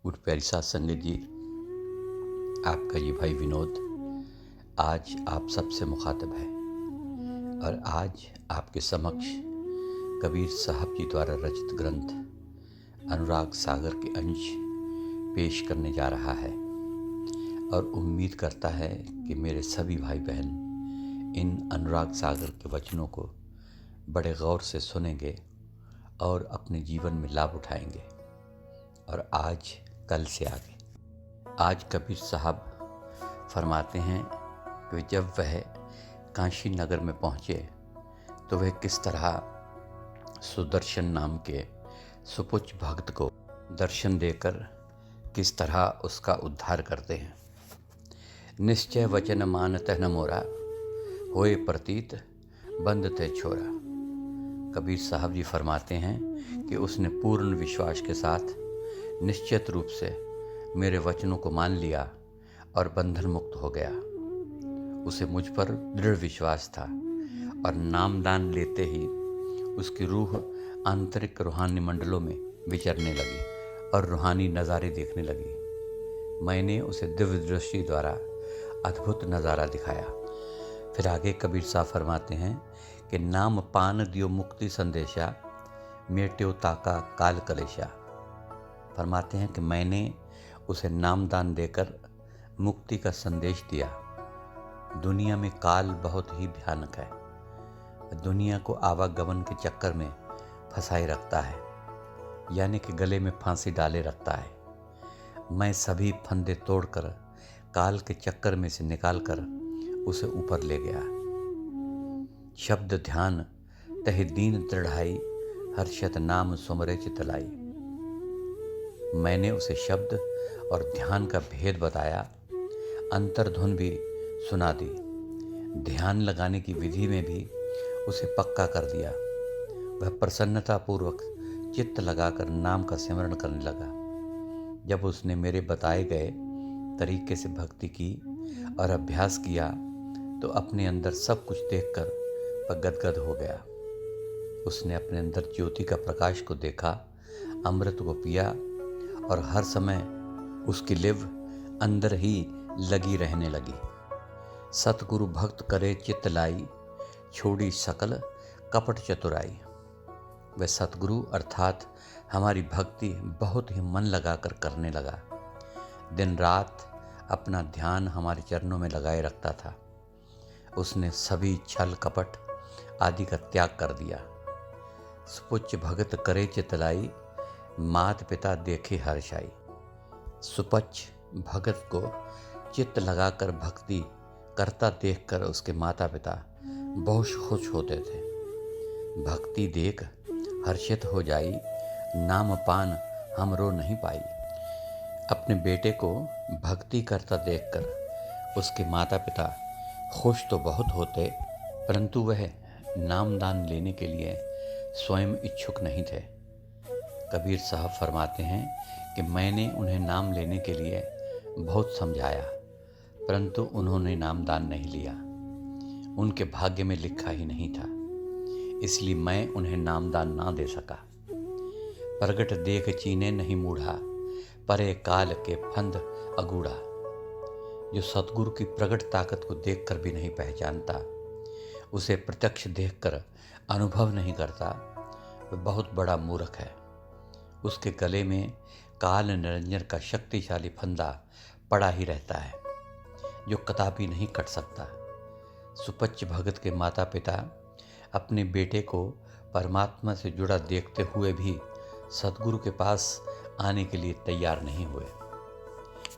Good प्यारी साथ संगत जी, आपका ये भाई विनोद आज आप सबसे मुखातब है और आज आपके समक्ष कबीर साहब जी द्वारा रचित ग्रंथ अनुराग सागर के अंश पेश करने जा रहा है और उम्मीद करता है कि मेरे सभी भाई बहन इन अनुराग सागर के वचनों को बड़े गौर से सुनेंगे और अपने जीवन में लाभ उठाएंगे। और आज कल से आगे आज कबीर साहब फरमाते हैं कि जब वह काशी नगर में पहुँचे तो वह किस तरह सुदर्शन नाम के सुपुच भक्त को दर्शन देकर किस तरह उसका उद्धार करते हैं। निश्चय वचन मानतः न मोरा, होए प्रतीत बंद ते छोरा। कबीर साहब जी फरमाते हैं कि उसने पूर्ण विश्वास के साथ निश्चित रूप से मेरे वचनों को मान लिया और बंधन मुक्त हो गया। उसे मुझ पर दृढ़ विश्वास था और नामदान लेते ही उसकी रूह आंतरिक रूहानी मंडलों में विचरने लगी और रूहानी नज़ारे देखने लगी। मैंने उसे दिव्य दृष्टि द्वारा अद्भुत नज़ारा दिखाया। फिर आगे कबीर साहब फरमाते हैं कि नाम पान दियो मुक्ति संदेशा, मेट्यो ताका काल कलेशा। फरमाते हैं कि मैंने उसे नामदान देकर मुक्ति का संदेश दिया। दुनिया में काल बहुत ही भयानक है, दुनिया को आवागमन के चक्कर में फंसाए रखता है, यानी कि गले में फांसी डाले रखता है। मैं सभी फंदे तोड़कर काल के चक्कर में से निकालकर उसे ऊपर ले गया। शब्द ध्यान तहि दीन दृढ़ाई, हर्षत नाम सुमरे चितलाई। मैंने उसे शब्द और ध्यान का भेद बताया, अंतर्धुन भी सुना दी, ध्यान लगाने की विधि में भी उसे पक्का कर दिया। वह प्रसन्नतापूर्वक चित्त लगाकर नाम का सिमरण करने लगा। जब उसने मेरे बताए गए तरीके से भक्ति की और अभ्यास किया तो अपने अंदर सब कुछ देखकर वह गदगद हो गया। उसने अपने अंदर ज्योति का प्रकाश को देखा, अमृत को पिया और हर समय उसकी लिव अंदर ही लगी रहने लगी। सतगुरु भक्त करे चित्त लाई, छोड़ी सकल कपट चतुराई। वह सतगुरु अर्थात हमारी भक्ति बहुत ही मन लगाकर करने लगा। दिन रात अपना ध्यान हमारे चरणों में लगाए रखता था। उसने सभी छल कपट आदि का त्याग कर दिया। सुपुच भगत करे चित्त लाई, मात पिता देखे हर्षाई। सुपच भगत को चित्त लगाकर भक्ति करता देखकर उसके माता पिता बहुत खुश होते थे। भक्ति देख हर्षित हो जाई, नाम पान हमरो नहीं पाई। अपने बेटे को भक्ति करता देखकर उसके माता पिता खुश तो बहुत होते, परंतु वह नामदान लेने के लिए स्वयं इच्छुक नहीं थे। कबीर साहब फरमाते हैं कि मैंने उन्हें नाम लेने के लिए बहुत समझाया, परंतु उन्होंने नामदान नहीं लिया। उनके भाग्य में लिखा ही नहीं था, इसलिए मैं उन्हें नामदान ना दे सका। प्रगट देख चीने नहीं मूढ़ा, परे काल के फंद अगूढ़ा। जो सतगुरु की प्रगट ताकत को देखकर भी नहीं पहचानता, उसे प्रत्यक्ष देखकर अनुभव नहीं करता, वह बहुत बड़ा मूर्ख है। उसके गले में काल निरंजन का शक्तिशाली फंदा पड़ा ही रहता है, जो कदापि नहीं कट सकता। सुपच भगत के माता पिता अपने बेटे को परमात्मा से जुड़ा देखते हुए भी सतगुरु के पास आने के लिए तैयार नहीं हुए।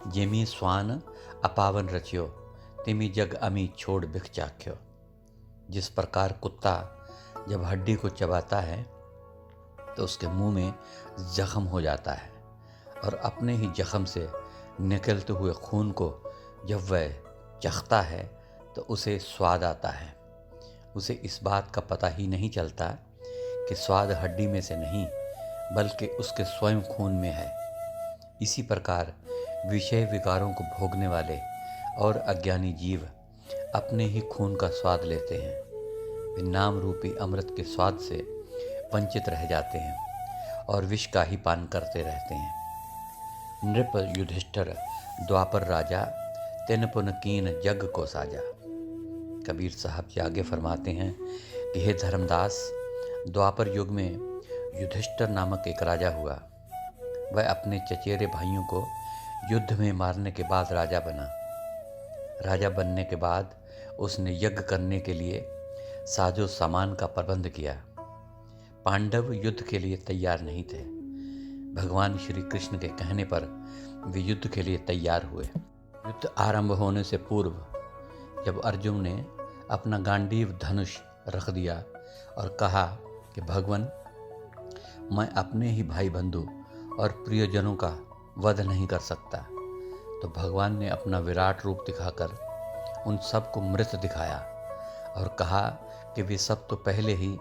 जेमी स्वान अपावन रचियो, तिमी जग अमी छोड़ बिख चाख्यो। जिस प्रकार कुत्ता जब हड्डी को चबाता है तो उसके मुंह में जख्म हो जाता है और अपने ही जख्म से निकलते हुए खून को जब वह चखता है तो उसे स्वाद आता है। उसे इस बात का पता ही नहीं चलता कि स्वाद हड्डी में से नहीं बल्कि उसके स्वयं खून में है। इसी प्रकार विषय विकारों को भोगने वाले और अज्ञानी जीव अपने ही खून का स्वाद लेते हैं। वे नाम रूपी अमृत के स्वाद से वंचित रह जाते हैं और विष का ही पान करते रहते हैं। नृप युधिष्ठिर द्वापर राजा, तिन पुन कीन जग को साजा। कबीर साहब जी आगे फरमाते हैं कि हे धर्मदास, द्वापर युग में युधिष्ठिर नामक एक राजा हुआ। वह अपने चचेरे भाइयों को युद्ध में मारने के बाद राजा बना। राजा बनने के बाद उसने यज्ञ करने के लिए साजो सामान का प्रबंध किया। पांडव युद्ध के लिए तैयार नहीं थे। भगवान श्री कृष्ण के कहने पर वे युद्ध के लिए तैयार हुए। युद्ध आरंभ होने से पूर्व जब अर्जुन ने अपना गांडीव धनुष रख दिया और कहा कि भगवान, मैं अपने ही भाई बंधु और प्रियजनों का वध नहीं कर सकता, तो भगवान ने अपना विराट रूप दिखाकर उन सबको मृत दिखाया और कहा कि वे सब तो पहले ही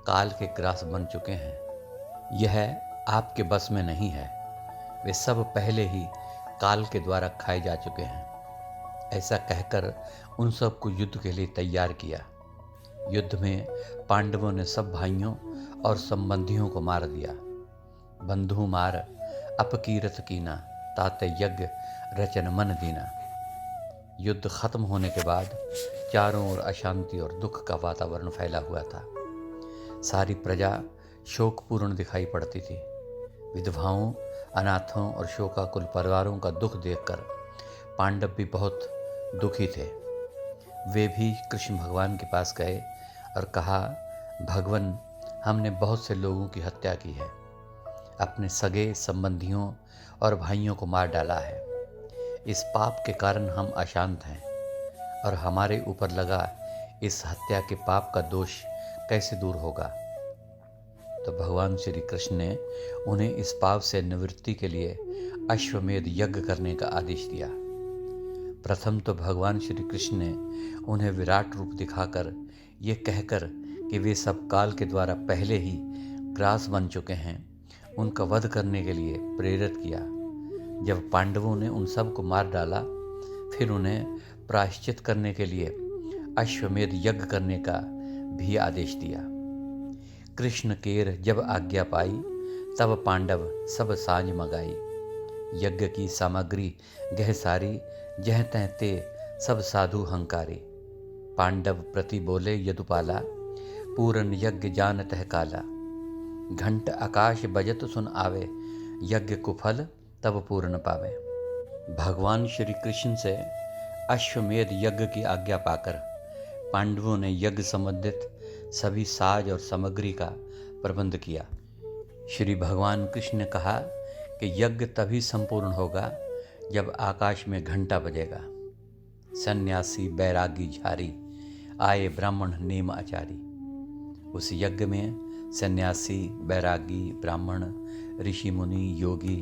काल के ग्रास बन चुके हैं। यह आपके बस में नहीं है। वे सब पहले ही काल के द्वारा खाए जा चुके हैं। ऐसा कहकर उन सबको युद्ध के लिए तैयार किया। युद्ध में पांडवों ने सब भाइयों और संबंधियों को मार दिया। बंधु मार अपकीरत कीना, ताते यज्ञ रचन मन दीना। युद्ध खत्म होने के बाद चारों ओर अशांति और दुख का वातावरण फैला हुआ था। सारी प्रजा शोकपूर्ण दिखाई पड़ती थी। विधवाओं, अनाथों और शोकाकुल परिवारों का दुख देखकर पांडव भी बहुत दुखी थे। वे भी कृष्ण भगवान के पास गए और कहा, भगवान, हमने बहुत से लोगों की हत्या की है, अपने सगे संबंधियों और भाइयों को मार डाला है। इस पाप के कारण हम अशांत हैं और हमारे ऊपर लगा इस हत्या के पाप का दोष कैसे दूर होगा। तो भगवान श्री कृष्ण ने उन्हें इस पाप से निवृत्ति के लिए अश्वमेध यज्ञ करने का आदेश दिया। प्रथम तो भगवान श्री कृष्ण ने उन्हें विराट रूप दिखाकर ये कहकर कि वे सब काल के द्वारा पहले ही ग्रास बन चुके हैं, उनका वध करने के लिए प्रेरित किया। जब पांडवों ने उन सब को मार डाला, फिर उन्हें प्रायश्चित करने के लिए अश्वमेध यज्ञ करने का भी आदेश दिया। कृष्ण केर जब आज्ञा पाई, तब पांडव सब साँझ मगाई। यज्ञ की सामग्री गह सारी, जह तह ते सब साधु हंकारी। पांडव प्रति बोले यदुपाला, पूरन यज्ञ जानत है काला। घंट आकाश बजत सुन आवे, यज्ञ कुफल तब पूर्ण पावे। भगवान श्री कृष्ण से अश्वमेध यज्ञ की आज्ञा पाकर पांडवों ने यज्ञ संबंधित सभी साज और सामग्री का प्रबंध किया। श्री भगवान कृष्ण ने कहा कि यज्ञ तभी संपूर्ण होगा जब आकाश में घंटा बजेगा। सन्यासी बैरागी झारी, आए ब्राह्मण नेम आचारी। उस यज्ञ में सन्यासी, बैरागी, ब्राह्मण, ऋषि मुनि, योगी,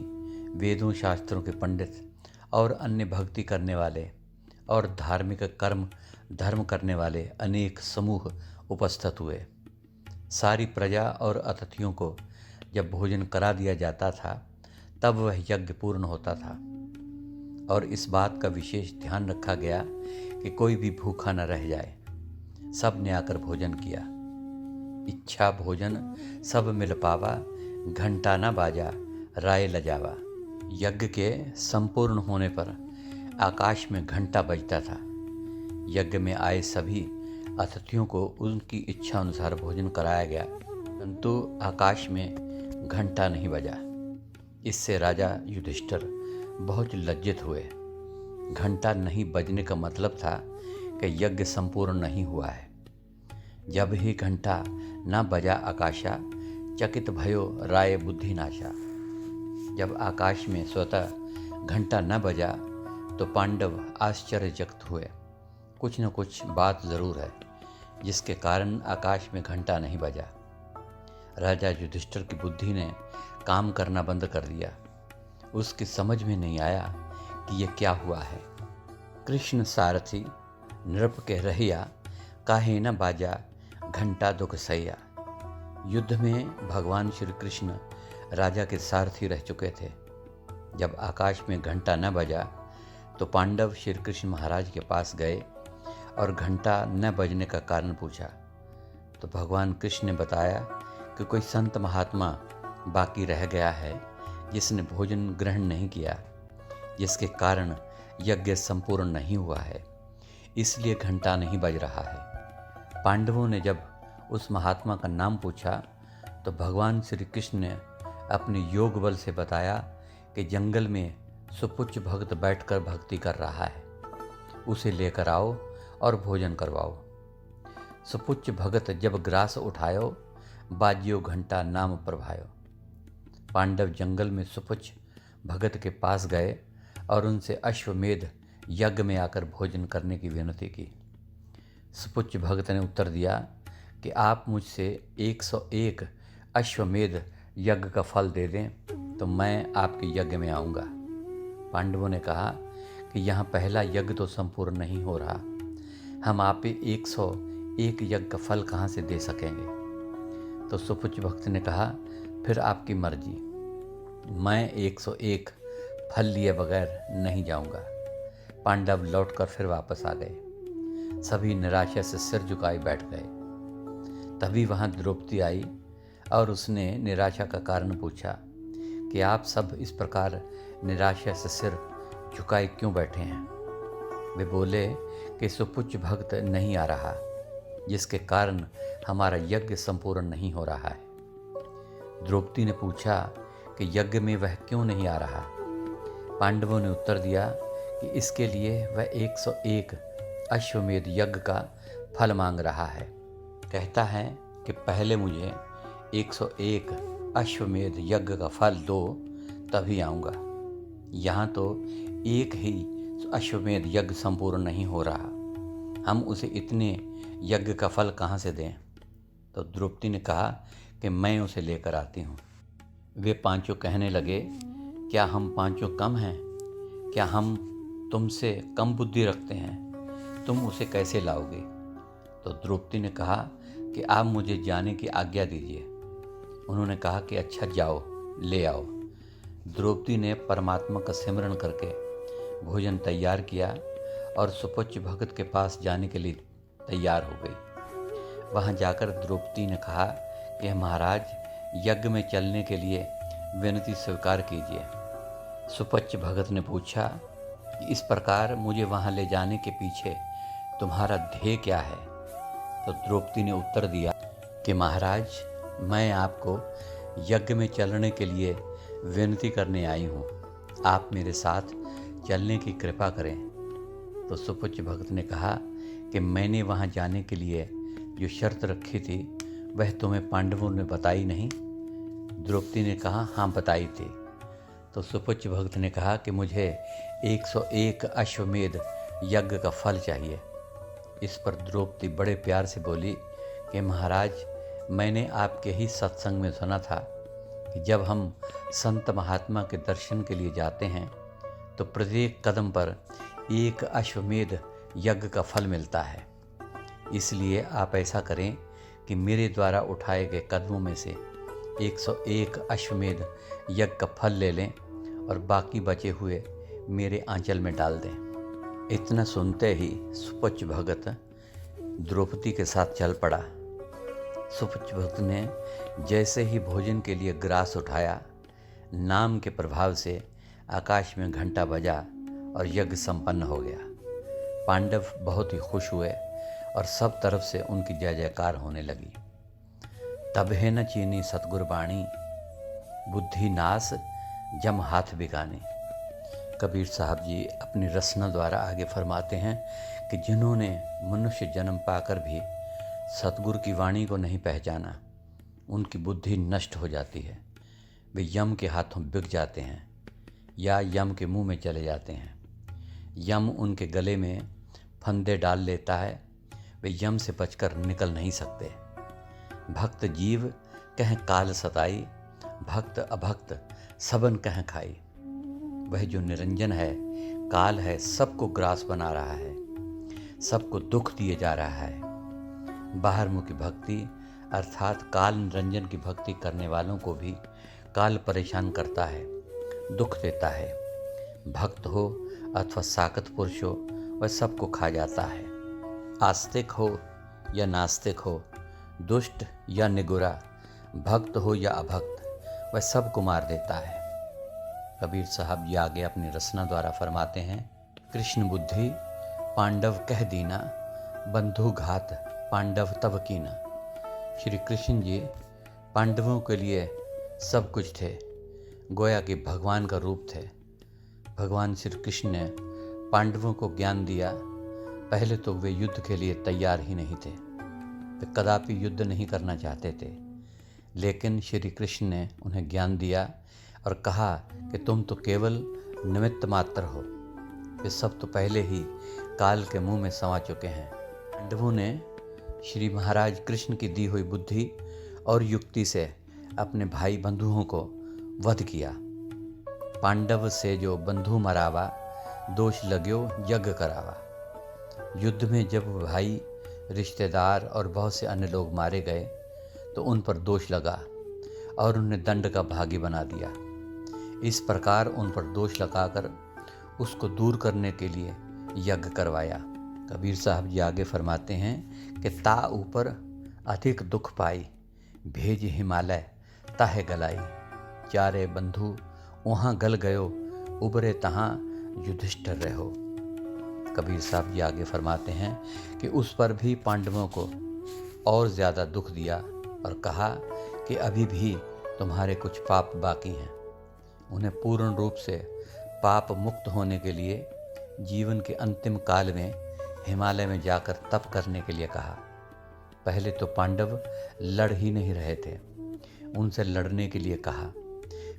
वेदों शास्त्रों के पंडित और अन्य भक्ति करने वाले और धार्मिक कर्म धर्म करने वाले अनेक समूह उपस्थित हुए। सारी प्रजा और अतिथियों को जब भोजन करा दिया जाता था, तब वह यज्ञ पूर्ण होता था। और इस बात का विशेष ध्यान रखा गया कि कोई भी भूखा न रह जाए। सब ने आकर भोजन किया। इच्छा भोजन सब मिल पावा, घंटा न बाजा राय लजावा। यज्ञ के संपूर्ण होने पर आकाश में घंटा बजता था। यज्ञ में आए सभी अतिथियों को उनकी इच्छा अनुसार भोजन कराया गया, परंतु आकाश में घंटा नहीं बजा। इससे राजा युधिष्ठिर बहुत लज्जित हुए। घंटा नहीं बजने का मतलब था कि यज्ञ संपूर्ण नहीं हुआ है। जब ही घंटा न बजा आकाशा, चकित भयो राय बुद्धि नाशा। जब आकाश में स्वतः घंटा न बजा तो पांडव आश्चर्यचकित हुए। कुछ न कुछ बात ज़रूर है जिसके कारण आकाश में घंटा नहीं बजा। राजा युधिष्ठिर की बुद्धि ने काम करना बंद कर दिया। उसकी समझ में नहीं आया कि यह क्या हुआ है। कृष्ण सारथी नृप के रहिया, काहे न बाजा घंटा दुख सैया। युद्ध में भगवान श्री कृष्ण राजा के सारथी रह चुके थे। जब आकाश में घंटा न बजा तो पांडव श्री कृष्ण महाराज के पास गए और घंटा न बजने का कारण पूछा। तो भगवान कृष्ण ने बताया कि कोई संत महात्मा बाकी रह गया है, जिसने भोजन ग्रहण नहीं किया, जिसके कारण यज्ञ संपूर्ण नहीं हुआ है, इसलिए घंटा नहीं बज रहा है। पांडवों ने जब उस महात्मा का नाम पूछा तो भगवान श्री कृष्ण ने अपने योग बल से बताया कि जंगल में सुपुच्छ भक्त बैठकर भक्ति कर रहा है, उसे लेकर आओ और भोजन करवाओ। सुपुच्छ भगत जब ग्रास उठायो, बाजियो घंटा नाम प्रभायो। पांडव जंगल में सुपुच्छ भगत के पास गए और उनसे अश्वमेध यज्ञ में आकर भोजन करने की विनती की। सुपुच्छ भगत ने उत्तर दिया कि आप मुझसे 101 अश्वमेध यज्ञ का फल दे दें तो मैं आपके यज्ञ में आऊँगा। पांडवों ने कहा कि यहाँ पहला यज्ञ तो संपूर्ण नहीं हो रहा, हम आप 101 यज्ञ का फल कहाँ से दे सकेंगे। तो सुपुच्छ भक्त ने कहा, फिर आपकी मर्जी, मैं 101 फल लिए बगैर नहीं जाऊंगा। पांडव लौटकर फिर वापस आ गए। सभी निराशा से सिर झुकाए बैठ गए। तभी वहाँ द्रौपदी आई और उसने निराशा का कारण पूछा कि आप सब इस प्रकार निराशा से सिर झुकाए क्यों बैठे हैं। वे बोले कि सुपुच्छ भक्त नहीं आ रहा, जिसके कारण हमारा यज्ञ संपूर्ण नहीं हो रहा है। द्रौपदी ने पूछा कि यज्ञ में वह क्यों नहीं आ रहा। पांडवों ने उत्तर दिया कि इसके लिए वह 101 अश्वमेध यज्ञ का फल मांग रहा है। कहता है कि पहले मुझे 101 अश्वमेध यज्ञ का फल दो, तभी आऊँगा। यहाँ तो एक ही अश्वमेध यज्ञ संपूर्ण नहीं हो रहा, हम उसे इतने यज्ञ का फल कहाँ से दें। तो द्रौपदी ने कहा कि मैं उसे लेकर आती हूँ। वे पांचों कहने लगे, क्या हम पांचों कम हैं? क्या हम तुमसे कम बुद्धि रखते हैं? तुम उसे कैसे लाओगे? तो द्रौपदी ने कहा कि आप मुझे जाने की आज्ञा दीजिए। उन्होंने कहा कि अच्छा जाओ, ले आओ। द्रौपदी ने परमात्मा का सिमरन करके भोजन तैयार किया और सुपुच्छ भगत के पास जाने के लिए तैयार हो गई। वहाँ जाकर द्रौपदी ने कहा कि महाराज, यज्ञ में चलने के लिए विनती स्वीकार कीजिए। सुपुच्छ भगत ने पूछा कि इस प्रकार मुझे वहाँ ले जाने के पीछे तुम्हारा ध्येय क्या है। तो द्रौपदी ने उत्तर दिया कि महाराज, मैं आपको यज्ञ में चलने के लिए विनती करने आई हूँ, आप मेरे साथ चलने की कृपा करें। तो सुपुच्छ भगत ने कहा कि मैंने वहाँ जाने के लिए जो शर्त रखी थी वह तुम्हें पांडवों ने बताई नहीं। द्रौपदी ने कहा, हाँ बताई थी। तो सुपुच्छ भगत ने कहा कि मुझे 101 अश्वमेध यज्ञ का फल चाहिए। इस पर द्रौपदी बड़े प्यार से बोली कि महाराज, मैंने आपके ही सत्संग में सुना था कि जब हम संत महात्मा के दर्शन के लिए जाते हैं तो प्रत्येक कदम पर एक अश्वमेध यज्ञ का फल मिलता है। इसलिए आप ऐसा करें कि मेरे द्वारा उठाए गए कदमों में से 101 अश्वमेध यज्ञ का फल ले लें और बाकी बचे हुए मेरे आंचल में डाल दें। इतना सुनते ही सुपुच्छ भगत द्रौपदी के साथ चल पड़ा। सुपुच्छ भगत ने जैसे ही भोजन के लिए ग्रास उठाया, नाम के प्रभाव से आकाश में घंटा बजा और यज्ञ संपन्न हो गया। पांडव बहुत ही खुश हुए और सब तरफ से उनकी जय जयकार होने लगी। तब है न चीनी सतगुर बाणी, बुद्धि नाश जम हाथ बिगाने। कबीर साहब जी अपनी रचना द्वारा आगे फरमाते हैं कि जिन्होंने मनुष्य जन्म पाकर भी सतगुर की वाणी को नहीं पहचाना, उनकी बुद्धि नष्ट हो जाती है। वे यम के हाथों बिक जाते हैं या यम के मुंह में चले जाते हैं। यम उनके गले में फंदे डाल लेता है, वे यम से बचकर निकल नहीं सकते। भक्त जीव कह काल सताई, भक्त अभक्त सबन कह खाई। वह जो निरंजन है, काल है, सबको ग्रास बना रहा है, सबको दुख दिए जा रहा है। बाहरमुखी भक्ति अर्थात काल निरंजन की भक्ति करने वालों को भी काल परेशान करता है, दुख देता है। भक्त हो अथवा साकत पुरुष हो, वह सबको खा जाता है। आस्तिक हो या नास्तिक हो, दुष्ट या निगुरा, भक्त हो या अभक्त, वह सबको मार देता है। कबीर साहब जी आगे अपनी रचना द्वारा फरमाते हैं, कृष्ण बुद्धि पांडव कह दीना, बंधु घात पांडव तब कीना। श्री कृष्ण जी पांडवों के लिए सब कुछ थे, गोया कि भगवान का रूप थे। भगवान श्री कृष्ण ने पांडवों को ज्ञान दिया। पहले तो वे युद्ध के लिए तैयार ही नहीं थे, वे कदापि युद्ध नहीं करना चाहते थे, लेकिन श्री कृष्ण ने उन्हें ज्ञान दिया और कहा कि तुम तो केवल निमित्त मात्र हो, वे सब तो पहले ही काल के मुंह में समा चुके हैं। पांडवों ने श्री महाराज कृष्ण की दी हुई बुद्धि और युक्ति से अपने भाई बंधुओं को वध किया। पांडव से जो बंधु मरावा, दोष लाग्यो यज्ञ करावा। युद्ध में जब भाई, रिश्तेदार और बहुत से अन्य लोग मारे गए तो उन पर दोष लगा और उन्हें दंड का भागी बना दिया। इस प्रकार उन पर दोष लगाकर उसको दूर करने के लिए यज्ञ करवाया। कबीर साहब जी आगे फरमाते हैं कि ता ऊपर अधिक दुख पाई, भेज हिमालय ताहे गलाई। चारे बंधु वहाँ गल गयो, उबरे तहाँ युधिष्ठिर रहो। कबीर साहब जी आगे फरमाते हैं कि उस पर भी पांडवों को और ज़्यादा दुख दिया और कहा कि अभी भी तुम्हारे कुछ पाप बाकी हैं। उन्हें पूर्ण रूप से पाप मुक्त होने के लिए जीवन के अंतिम काल में हिमालय में जाकर तप करने के लिए कहा। पहले तो पांडव लड़ ही नहीं रहे थे, उनसे लड़ने के लिए कहा।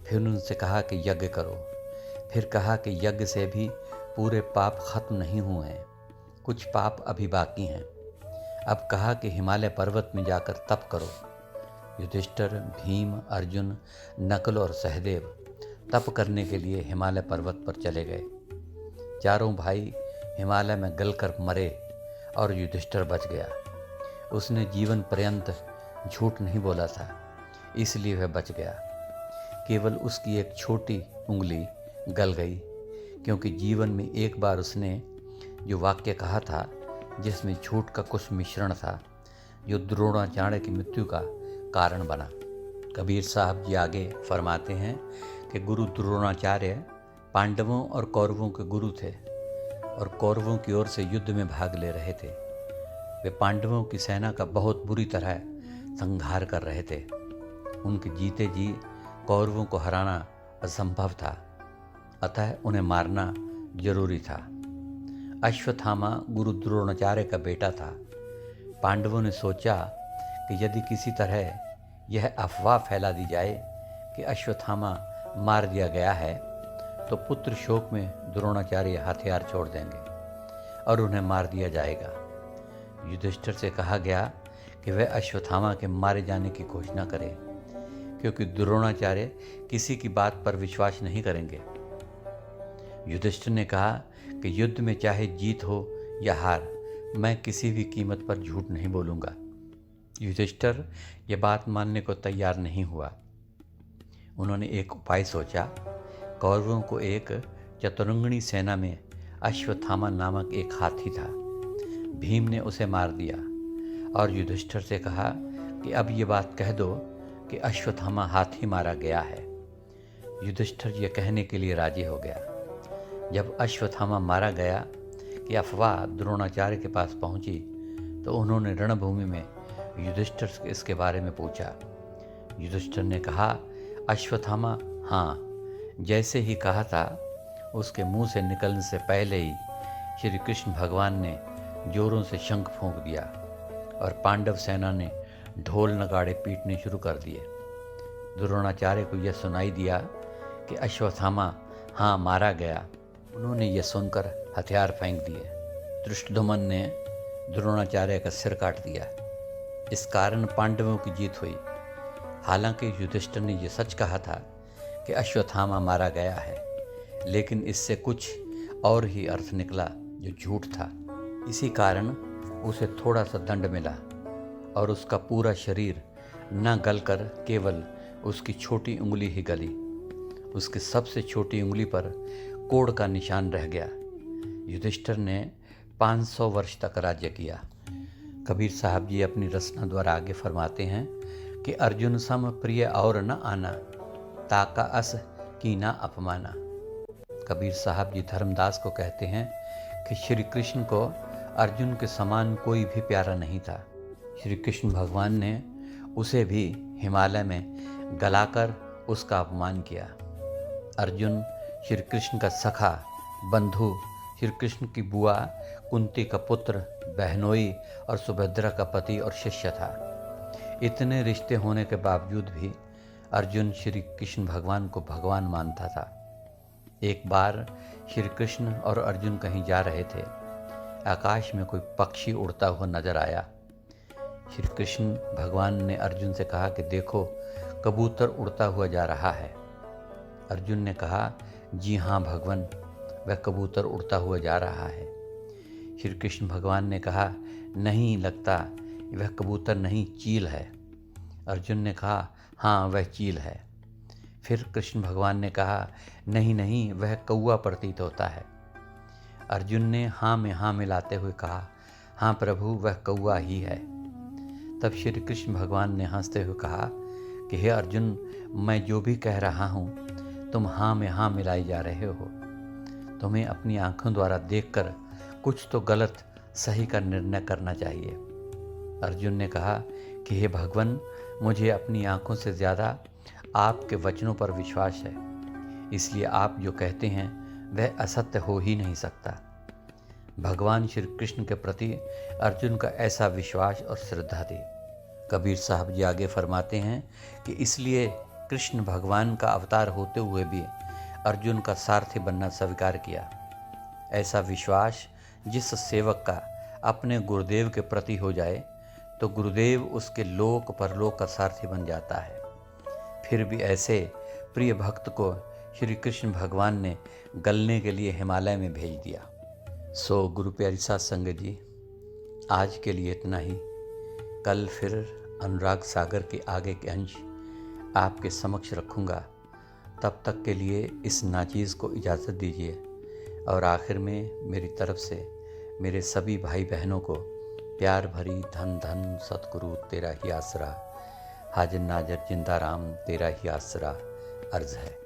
फिर उनसे कहा कि यज्ञ करो। फिर कहा कि यज्ञ से भी पूरे पाप खत्म नहीं हुए हैं, कुछ पाप अभी बाकी हैं। अब कहा कि हिमालय पर्वत में जाकर तप करो। युधिष्ठिर, भीम, अर्जुन, नकुल और सहदेव तप करने के लिए हिमालय पर्वत पर चले गए। चारों भाई हिमालय में गलकर मरे और युधिष्ठिर बच गया। उसने जीवन पर्यंत झूठ नहीं बोला था, इसलिए वह बच गया। केवल उसकी एक छोटी उंगली गल गई, क्योंकि जीवन में एक बार उसने जो वाक्य कहा था जिसमें झूठ का कुछ मिश्रण था, जो द्रोणाचार्य की मृत्यु का कारण बना। कबीर साहब जी आगे फरमाते हैं कि गुरु द्रोणाचार्य पांडवों और कौरवों के गुरु थे और कौरवों की ओर से युद्ध में भाग ले रहे थे। वे पांडवों की सेना का बहुत बुरी तरह संहार कर रहे थे। उनके जीते जी कौरवों को हराना असंभव था, अतः उन्हें मारना जरूरी था। अश्वत्थामा गुरु द्रोणाचार्य का बेटा था। पांडवों ने सोचा कि यदि किसी तरह यह अफवाह फैला दी जाए कि अश्वत्थामा मार दिया गया है तो पुत्र शोक में द्रोणाचार्य हथियार छोड़ देंगे और उन्हें मार दिया जाएगा। युधिष्ठिर से कहा गया कि वह अश्वत्थामा के मारे जाने की घोषणा करे, क्योंकि द्रोणाचार्य किसी की बात पर विश्वास नहीं करेंगे। युधिष्ठिर ने कहा कि युद्ध में चाहे जीत हो या हार, मैं किसी भी कीमत पर झूठ नहीं बोलूँगा। युधिष्ठिर ये बात मानने को तैयार नहीं हुआ। उन्होंने एक उपाय सोचा। कौरवों को एक चतुरंगणी सेना में अश्वत्थामा नामक एक हाथी था। भीम ने उसे मार दिया और युधिष्ठिर से कहा कि अब ये बात कह दो कि अश्वत्थामा हाथी मारा गया है। युधिष्ठिर ये कहने के लिए राजी हो गया। जब अश्वत्थामा मारा गया कि अफवाह द्रोणाचार्य के पास पहुंची तो उन्होंने रणभूमि में युधिष्ठिर से इसके बारे में पूछा। युधिष्ठिर ने कहा, अश्वत्थामा हाँ। जैसे ही कहा था उसके मुंह से निकलने से पहले ही श्री कृष्ण भगवान ने जोरों से शंख फूंक दिया और पांडव सेना ने ढोल नगाड़े पीटने शुरू कर दिए। द्रोणाचार्य को यह सुनाई दिया कि अश्वत्थामा हाँ मारा गया। उन्होंने यह सुनकर हथियार फेंक दिए। धृष्टद्युम्न ने द्रोणाचार्य का सिर काट दिया। इस कारण पांडवों की जीत हुई। हालांकि युधिष्ठिर ने यह सच कहा था कि अश्वत्थामा मारा गया है, लेकिन इससे कुछ और ही अर्थ निकला जो झूठ था। इसी कारण उसे थोड़ा सा दंड मिला और उसका पूरा शरीर न गलकर केवल उसकी छोटी उंगली ही गली। उसकी सबसे छोटी उंगली पर कोढ़ का निशान रह गया। युधिष्ठिर ने 500 वर्ष तक राज्य किया। कबीर साहब जी अपनी रचना द्वारा आगे फरमाते हैं कि अर्जुन सम प्रिय और न आना, ताका अस कीना अपमाना। कबीर साहब जी धर्मदास को कहते हैं कि श्री कृष्ण को अर्जुन के समान कोई भी प्यारा नहीं था। श्री कृष्ण भगवान ने उसे भी हिमालय में गलाकर उसका अपमान किया। अर्जुन श्री कृष्ण का सखा, बंधु, श्री कृष्ण की बुआ कुंती का पुत्र, बहनोई और सुभद्रा का पति और शिष्य था। इतने रिश्ते होने के बावजूद भी अर्जुन श्री कृष्ण भगवान को भगवान मानता था। एक बार श्री कृष्ण और अर्जुन कहीं जा रहे थे। आकाश में कोई पक्षी उड़ता हुआ नजर आया। श्री कृष्ण भगवान ने अर्जुन से कहा कि देखो, कबूतर उड़ता हुआ जा रहा है। अर्जुन ने कहा, जी हाँ भगवान, वह कबूतर उड़ता हुआ जा रहा है। श्री कृष्ण भगवान ने कहा, नहीं लगता, वह कबूतर नहीं, चील है। अर्जुन ने कहा, हाँ वह चील है। फिर कृष्ण भगवान ने कहा, नहीं नहीं, वह कौवा प्रतीत होता है। अर्जुन ने हाँ में हाँ मिलाते हुए कहा, हाँ प्रभु, वह कौवा ही है। तब श्री कृष्ण भगवान ने हंसते हुए कहा कि हे अर्जुन, मैं जो भी कह रहा हूँ तुम हाँ में हाँ मिलाई जा रहे हो। तुम्हें अपनी आंखों द्वारा देखकर कुछ तो गलत सही का निर्णय करना चाहिए। अर्जुन ने कहा कि हे भगवान, मुझे अपनी आंखों से ज़्यादा आपके वचनों पर विश्वास है, इसलिए आप जो कहते हैं वह असत्य हो ही नहीं सकता। भगवान श्री कृष्ण के प्रति अर्जुन का ऐसा विश्वास और श्रद्धा थी। कबीर साहब जी आगे फरमाते हैं कि इसलिए कृष्ण भगवान का अवतार होते हुए भी अर्जुन का सारथी बनना स्वीकार किया। ऐसा विश्वास जिस सेवक का अपने गुरुदेव के प्रति हो जाए तो गुरुदेव उसके लोक परलोक का सारथी बन जाता है। फिर भी ऐसे प्रिय भक्त को श्री कृष्ण भगवान ने गलने के लिए हिमालय में भेज दिया। सो गुरु प्यारी साध संगत जी, आज के लिए इतना ही। कल फिर अनुराग सागर के आगे के अंश आपके समक्ष रखूँगा। तब तक के लिए इस नाचीज़ को इजाज़त दीजिए। और आखिर में मेरी तरफ से मेरे सभी भाई बहनों को प्यार भरी धन धन सतगुरु तेरा ही आसरा, हाजिर नाजर जिंदा राम तेरा ही आसरा अर्ज़ है।